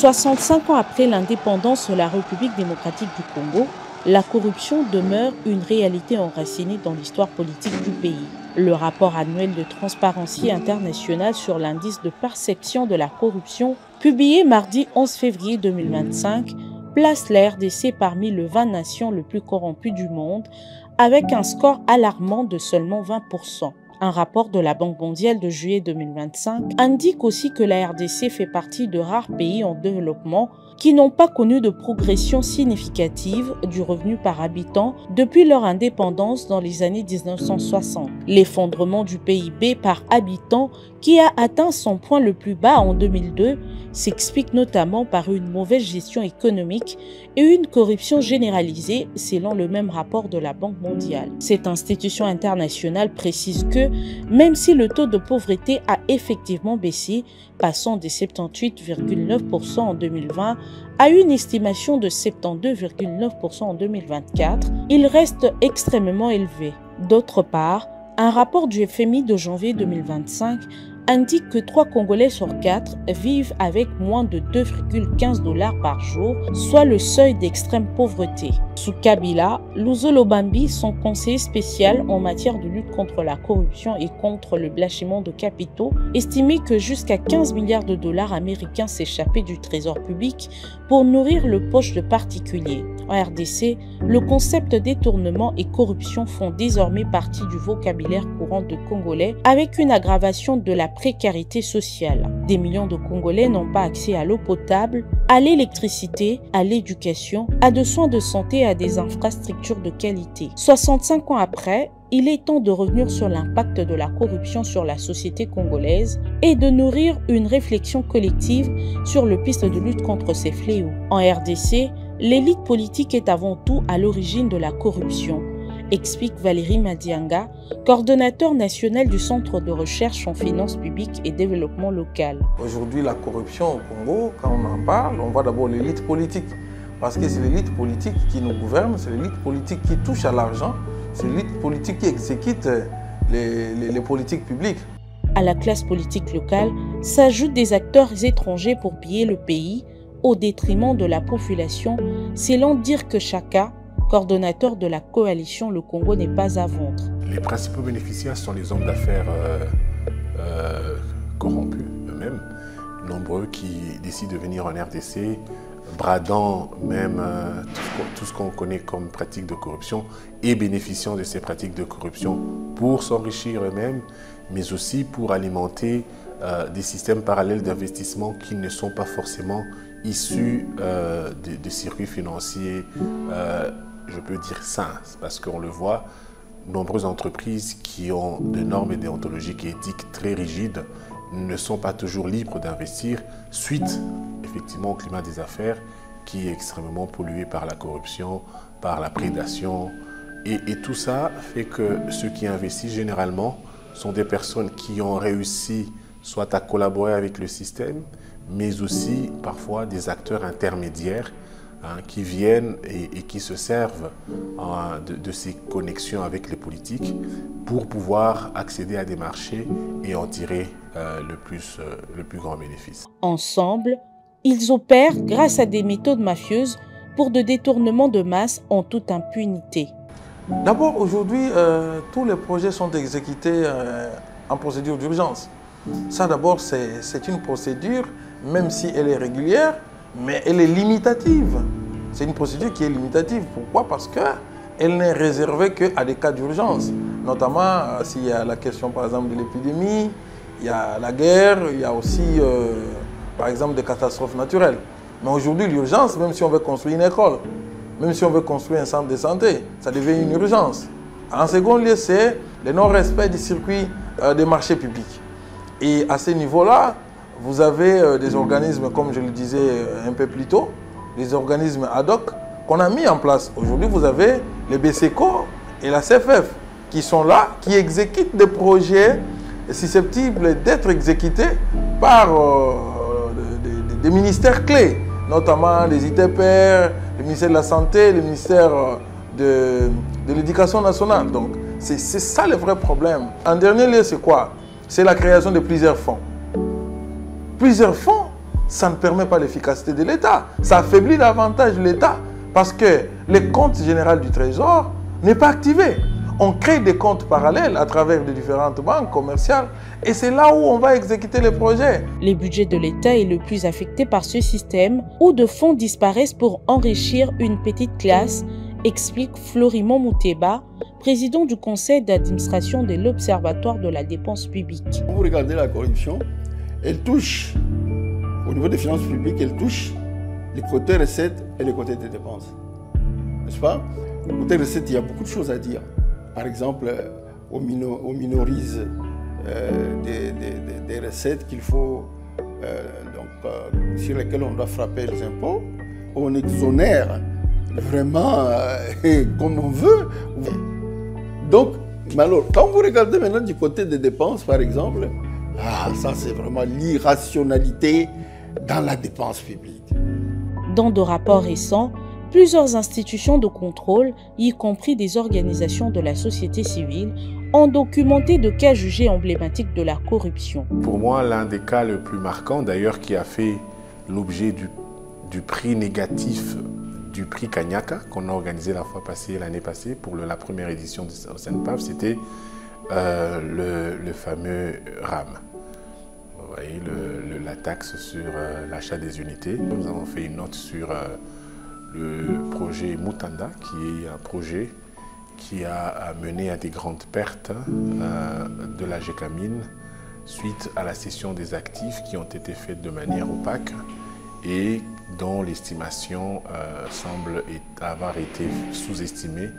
65 ans après l'indépendance de la République démocratique du Congo, la corruption demeure une réalité enracinée dans l'histoire politique du pays. Le rapport annuel de Transparency International sur l'indice de perception de la corruption, publié mardi 11 février 2025, place la RDC parmi les 20 nations les plus corrompues du monde, avec un score alarmant de seulement 20%. Un rapport de la Banque mondiale de juillet 2025 indique aussi que la RDC fait partie de rares pays en développement qui n'ont pas connu de progression significative du revenu par habitant depuis leur indépendance dans les années 1960. L'effondrement du PIB par habitant, qui a atteint son point le plus bas en 2002, s'explique notamment par une mauvaise gestion économique et une corruption généralisée, selon le même rapport de la Banque mondiale. Cette institution internationale précise que, même si le taux de pauvreté a effectivement baissé, passant de 78,9% en 2020 à une estimation de 72,9% en 2024, il reste extrêmement élevé. D'autre part, un rapport du FMI de janvier 2025 indique que 3 Congolais sur 4 vivent avec moins de 2,15 $ par jour, soit le seuil d'extrême pauvreté. Sous Kabila, Luzo Lobambi, son conseiller spécial en matière de lutte contre la corruption et contre le blanchiment de capitaux, estimait que jusqu'à 15 milliards de dollars américains s'échappaient du trésor public pour nourrir le poche de particuliers. En RDC, le concept détournement et corruption font désormais partie du vocabulaire courant de Congolais, avec une aggravation de la précarité sociale. Des millions de Congolais n'ont pas accès à l'eau potable, à l'électricité, à l'éducation, à des soins de santé et à des infrastructures de qualité. 65 ans après, il est temps de revenir sur l'impact de la corruption sur la société congolaise et de nourrir une réflexion collective sur les pistes de lutte contre ces fléaux. En RDC, l'élite politique est avant tout à l'origine de la corruption, explique Valérie Madianga, coordonnateur national du Centre de recherche en finances publiques et développement local. Aujourd'hui, la corruption au Congo, quand on en parle, on voit d'abord l'élite politique. Parce que c'est l'élite politique qui nous gouverne, c'est l'élite politique qui touche à l'argent, c'est l'élite politique qui exécute les politiques publiques. À la classe politique locale s'ajoutent des acteurs étrangers pour piller le pays au détriment de la population, selon dire que Chaka, coordonnateur de la coalition Le Congo n'est pas à vendre. Les principaux bénéficiaires sont les hommes d'affaires corrompus eux-mêmes, nombreux qui décident de venir en RDC, bradant même tout ce qu'on connaît comme pratique de corruption et bénéficiant de ces pratiques de corruption pour s'enrichir eux-mêmes, mais aussi pour alimenter des systèmes parallèles d'investissement qui ne sont pas forcément issus de circuits financiers, je peux dire sains, parce qu'on le voit, nombreuses entreprises qui ont des normes déontologiques et éthiques très rigides ne sont pas toujours libres d'investir suite effectivement au climat des affaires qui est extrêmement pollué par la corruption, par la prédation. Et tout ça fait que ceux qui investissent généralement sont des personnes qui ont réussi soit à collaborer avec le système, mais aussi parfois des acteurs intermédiaires qui viennent et qui se servent de ces connexions avec les politiques pour pouvoir accéder à des marchés et en tirer le plus grand bénéfice. Ensemble, ils opèrent grâce à des méthodes mafieuses pour de détournements de masse en toute impunité. D'abord, aujourd'hui, tous les projets sont exécutés en procédure d'urgence. Ça, d'abord, c'est une procédure, même si elle est régulière, mais elle est limitative. C'est une procédure qui est limitative. Pourquoi? Parce qu'elle n'est réservée qu'à des cas d'urgence. Notamment s'il y a la question, par exemple, de l'épidémie, il y a la guerre, il y a aussi, par exemple, des catastrophes naturelles. Mais aujourd'hui, l'urgence, même si on veut construire une école, même si on veut construire un centre de santé, ça devient une urgence. En second lieu, c'est le non-respect du circuit des marchés publics. Et à ce niveau-là, vous avez des organismes, comme je le disais un peu plus tôt, des organismes ad hoc qu'on a mis en place. Aujourd'hui, vous avez les BCECO et la CFF qui sont là, qui exécutent des projets susceptibles d'être exécutés par des ministères clés, notamment les ITPR, le ministère de la Santé, le ministère de l'Éducation nationale. Donc, c'est ça le vrai problème. En dernier lieu, c'est quoi? C'est la création de plusieurs fonds. Plusieurs fonds ça ne permet pas l'efficacité de l'État. Ça affaiblit davantage l'État parce que le compte général du Trésor n'est pas activé. On crée des comptes parallèles à travers les différentes banques commerciales et c'est là où on va exécuter les projets. Le budget de l'État est le plus affecté par ce système où de fonds disparaissent pour enrichir une petite classe, explique Florimond Mouteba, président du conseil d'administration de l'Observatoire de la dépense publique. Quand vous regardez la corruption, elle touche, au niveau des finances publiques, elle touche les côtés recettes et les côtés des dépenses. N'est-ce pas? Le côté recettes, il y a beaucoup de choses à dire. Par exemple, on minorise des recettes qu'il faut, sur lesquelles on doit frapper les impôts. On exonère vraiment comme on veut. Donc, mais alors, quand vous regardez maintenant du côté des dépenses, par exemple, ça c'est vraiment l'irrationalité dans la dépense publique. Dans de rapports récents, plusieurs institutions de contrôle, y compris des organisations de la société civile, ont documenté de cas jugés emblématiques de la corruption. Pour moi, l'un des cas le plus marquant, d'ailleurs, qui a fait l'objet du prix négatif du prix Kanyaka qu'on a organisé l'année passée pour la première édition de Senpav, c'était le fameux RAM. Vous voyez, la taxe sur l'achat des unités. Nous avons fait une note sur le projet Mutanda, qui est un projet qui a mené à des grandes pertes de la GECAMINE suite à la cession des actifs qui ont été faites de manière opaque et dont l'estimation semble avoir été sous-estimée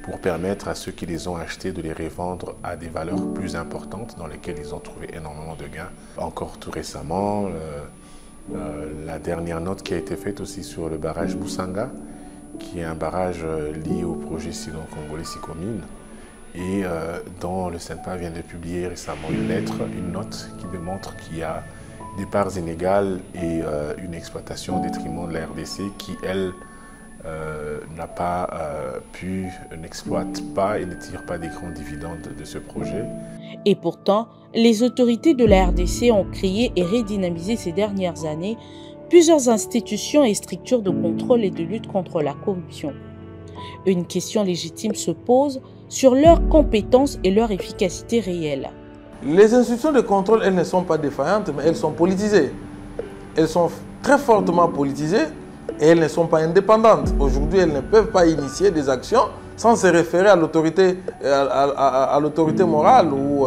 pour permettre à ceux qui les ont achetés de les revendre à des valeurs plus importantes dans lesquelles ils ont trouvé énormément de gains. Encore tout récemment, la dernière note qui a été faite aussi sur le barrage Boussanga, qui est un barrage lié au projet sino-congolais Sicomine et dont le Senpav vient de publier récemment une note qui démontre qu'il y a des parts inégales et une exploitation au détriment de la RDC qui, elle, n'exploite pas et ne tire pas des grands dividendes de ce projet. Et pourtant, les autorités de la RDC ont créé et redynamisé ces dernières années plusieurs institutions et structures de contrôle et de lutte contre la corruption. Une question légitime se pose sur leurs compétences et leur efficacité réelle. Les institutions de contrôle, elles ne sont pas défaillantes, mais elles sont politisées. Elles sont très fortement politisées et elles ne sont pas indépendantes. Aujourd'hui, elles ne peuvent pas initier des actions sans se référer à l'autorité morale ou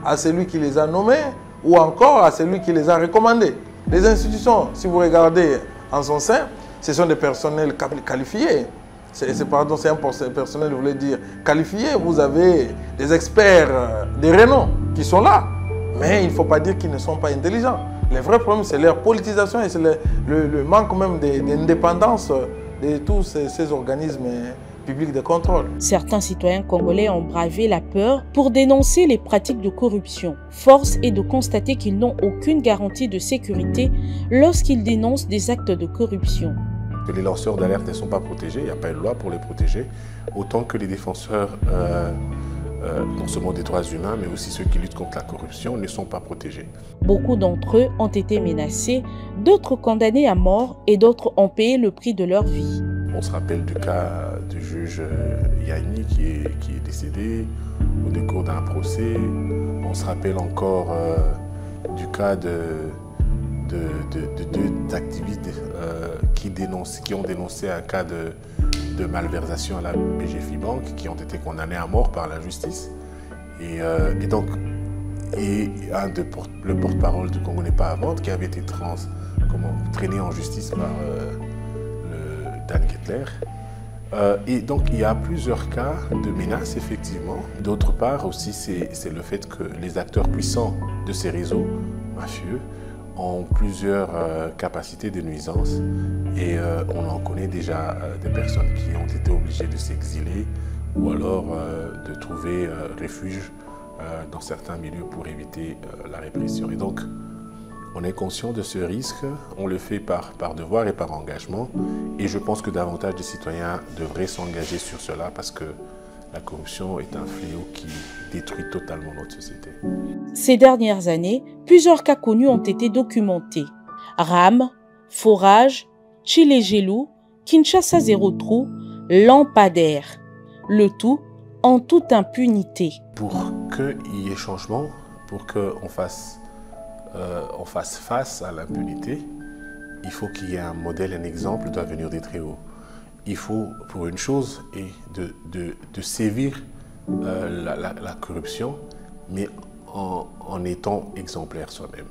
à celui qui les a nommés ou encore à celui qui les a recommandés. Les institutions, si vous regardez en son sein, ce sont des personnels qualifiés. C'est un personnel, je voulais dire, qualifié. Vous avez des experts de renom qui sont là. Mais il ne faut pas dire qu'ils ne sont pas intelligents. Le vrai problème, c'est leur politisation et c'est le manque même d'indépendance de tous ces organismes publics de contrôle. Certains citoyens congolais ont bravé la peur pour dénoncer les pratiques de corruption. Force est de constater qu'ils n'ont aucune garantie de sécurité lorsqu'ils dénoncent des actes de corruption. Que les lanceurs d'alerte ne sont pas protégés, il n'y a pas une loi pour les protéger, autant que les défenseurs, non seulement des droits humains, mais aussi ceux qui luttent contre la corruption, ne sont pas protégés. Beaucoup d'entre eux ont été menacés, d'autres condamnés à mort et d'autres ont payé le prix de leur vie. On se rappelle du cas du juge Yaini qui est décédé au décours d'un procès. On se rappelle encore du cas de deux activistes qui ont dénoncé un cas de malversation à la BGFI Bank, qui ont été condamnés à mort par la justice. Et donc, le porte-parole du Congo n'est pas à vendre, qui avait été traîné en justice par le Dan Kettler. Et donc, il y a plusieurs cas de menaces, effectivement. D'autre part aussi, c'est le fait que les acteurs puissants de ces réseaux mafieux ont plusieurs capacités de nuisance et on en connaît déjà des personnes qui ont été obligées de s'exiler ou alors de trouver refuge dans certains milieux pour éviter la répression. Et donc, on est conscient de ce risque, on le fait par devoir et par engagement et je pense que davantage de citoyens devraient s'engager sur cela parce que la corruption est un fléau qui détruit totalement notre société. Ces dernières années, plusieurs cas connus ont été documentés. RAM, Forage, Tchilégelou, Kinshasa Zéro Trou, Lampadaire. Le tout en toute impunité. Pour qu'il y ait changement, pour qu'on fasse face à l'impunité, il faut qu'il y ait un modèle, un exemple doit venir des très hauts. Il faut, pour une chose, de sévir la corruption, mais en étant exemplaire soi-même.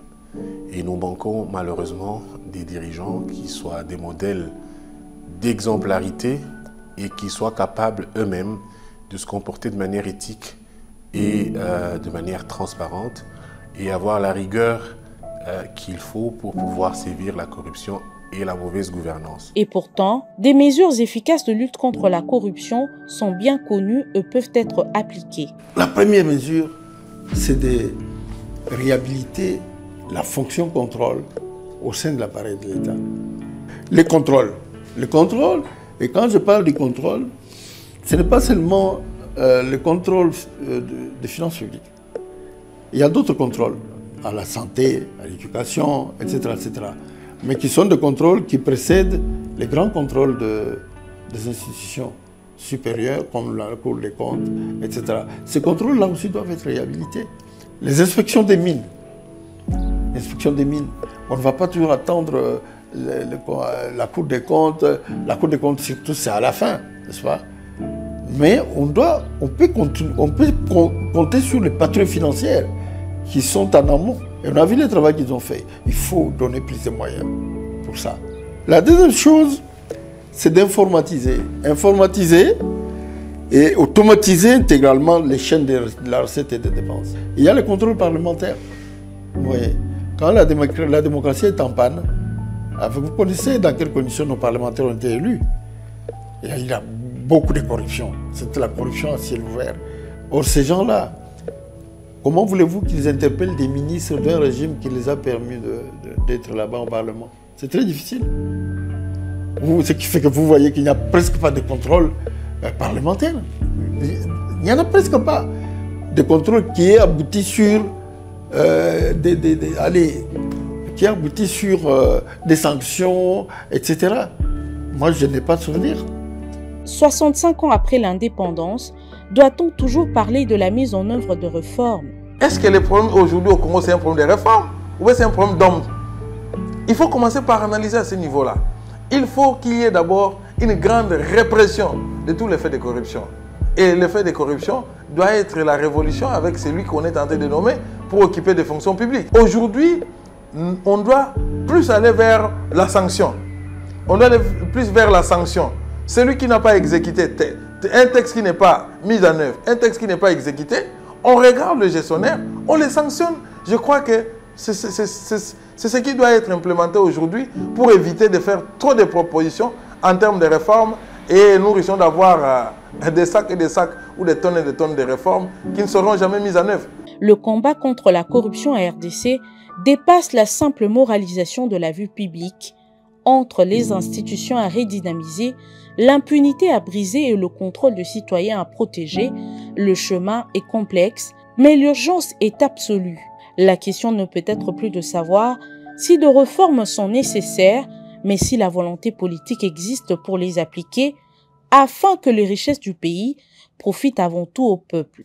Et nous manquons malheureusement des dirigeants qui soient des modèles d'exemplarité et qui soient capables eux-mêmes de se comporter de manière éthique et de manière transparente et avoir la rigueur qu'il faut pour pouvoir sévir la corruption et la mauvaise gouvernance. Et pourtant, des mesures efficaces de lutte contre la corruption sont bien connues et peuvent être appliquées. La première mesure, c'est de réhabiliter la fonction contrôle au sein de l'appareil de l'État. Les contrôles, et quand je parle du contrôle, ce n'est pas seulement le contrôle des finances publiques. Il y a d'autres contrôles, à la santé, à l'éducation, etc., etc., mais qui sont des contrôles qui précèdent les grands contrôles des institutions supérieures, comme la Cour des comptes, etc. Ces contrôles-là aussi doivent être réhabilités. Les inspections des mines. On ne va pas toujours attendre la Cour des comptes. La Cour des comptes, surtout, c'est à la fin, n'est-ce pas? Mais on peut compter sur les patrouilles financières qui sont en amont. Et on a vu le travail qu'ils ont fait. Il faut donner plus de moyens pour ça. La deuxième chose, c'est d'informatiser. Informatiser et automatiser intégralement les chaînes de la recette et des dépenses. Il y a le contrôle parlementaire. Vous voyez, quand la démocratie est en panne, vous connaissez dans quelles conditions nos parlementaires ont été élus. Il y a beaucoup de corruption. C'était la corruption à ciel ouvert. Or, ces gens-là, comment voulez-vous qu'ils interpellent des ministres d'un régime qui les a permis d'être là-bas au Parlement? C'est très difficile. Ce qui fait que vous voyez qu'il n'y a presque pas de contrôle parlementaire. Il n'y en a presque pas de contrôle qui est abouti sur des sanctions, etc. Moi, je n'ai pas de souvenir. 65 ans après l'indépendance, doit-on toujours parler de la mise en œuvre de réformes? Est-ce que le problème aujourd'hui au Congo, c'est un problème de réforme ou c'est un problème d'hommes? Il faut commencer par analyser à ce niveau-là. Il faut qu'il y ait d'abord une grande répression de tous les faits de corruption. Et le fait de corruption doit être la révolution avec celui qu'on est en train de nommer pour occuper des fonctions publiques. Aujourd'hui, on doit plus aller vers la sanction. On doit aller plus vers la sanction. Celui qui n'a pas exécuté un texte qui n'est pas mis en œuvre, un texte qui n'est pas exécuté, on regarde le gestionnaire, on les sanctionne. Je crois que c'est ce qui doit être implémenté aujourd'hui pour éviter de faire trop de propositions en termes de réformes et nous risquons d'avoir des sacs et des sacs ou des tonnes et des tonnes de réformes qui ne seront jamais mises en œuvre. Le combat contre la corruption à RDC dépasse la simple moralisation de la vue publique. Entre les institutions à redynamiser, l'impunité à briser et le contrôle de citoyens à protéger, le chemin est complexe, mais l'urgence est absolue. La question ne peut être plus de savoir si de réformes sont nécessaires, mais si la volonté politique existe pour les appliquer, afin que les richesses du pays profitent avant tout au peuple.